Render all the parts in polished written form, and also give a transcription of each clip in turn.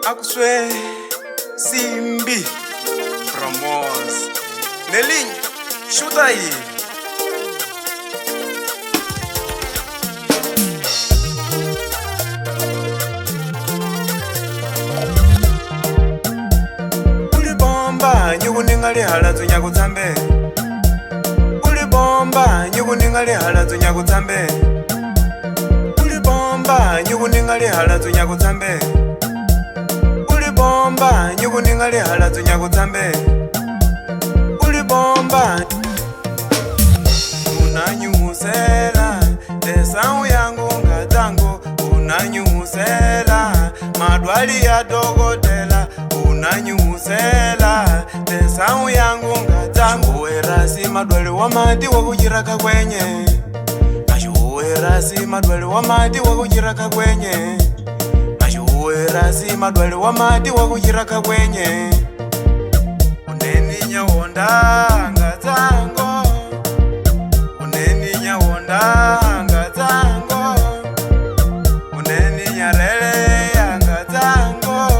Akuswe Simbi Ramos Neling Shutai Uli bomba nyugu ningali hala tunyaku tambe. Uli bomba nyugu ningali hala tunyaku tambe. Uli bomba nyugu ningali hala tunyaku tambe. Uli bomba nyugu ningali hala tunyaku tambe. Uli bomba unanyusela esangu yangu ngatango. Unanyusela madwali ya dogotela. Unanyusela esangu yangu ngatango. Werasi madwali wa mati wakujiraka kwenye. Werasi madwali wa mati wakujiraka kwenye. Werasi madwali wa mati wakujiraka kwenye. Uneni nyawonda ngatango. Uneni nyawonda ngatango. Uneni nyarele ya ngatango.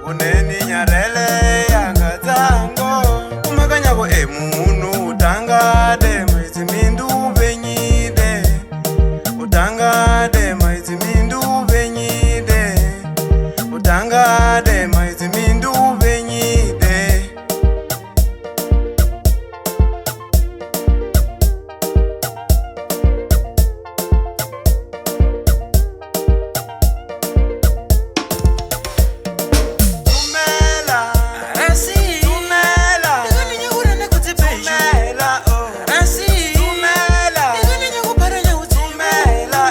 Uneni nyarele ya ngatango. Umakanyako munu utangade maizi mindu benyide. Utangade maizi mindu benyide. Utangade maizi mindu benyide. Tumela Rasi Tumela Nigani nyagura na kutipesha. Tumela Rasi Tumela Nigani nyagupara nyaguti. Tumela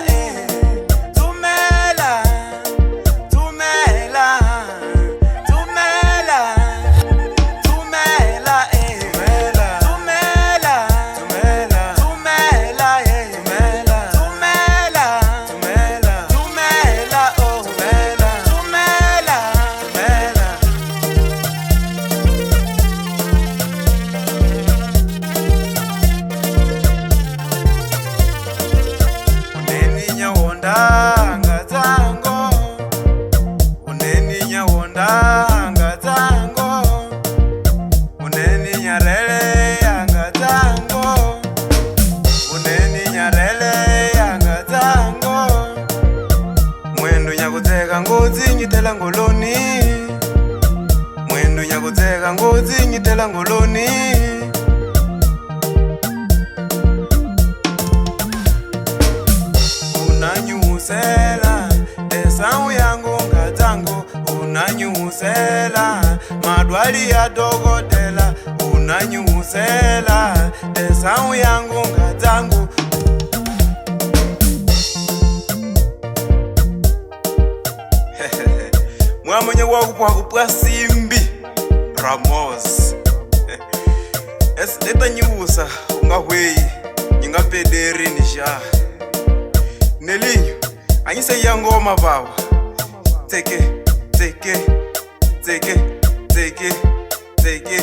Tumela Tumela Tumela Tumela Tumela Tumela Tumela Tumela Tumela Tumela Tumela oh Tumela Tumela Uneni nyawonda ngatango. Uneni nyawonda ngatango. Uneni nyarele ya ngatango. Uneni nyarele ya ngatango. Mwendo nyakuteka ngozi nyitela ngoloni. Mwendo nyakuteka ngozi nyitela ngoloni. Unanyusela esangu yangu ngatango. Unanyusela madwali ya dogotela. Unanyusela esangu yangu ngatango. Mwamonye wakupwa Simbi Ramos Leta nyusa ungahweyi nyingapederi nisha. Nelinyo anyise yangoma baba. Teke teke teke teke teke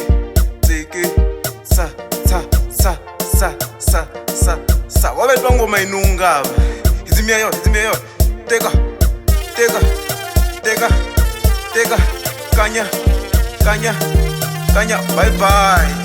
teke sa sa sa sa sa sa sa. Wabetwa ngoma inungaba. Izimia yo teka teka teka teka kanya kanya kanya. Bye bye.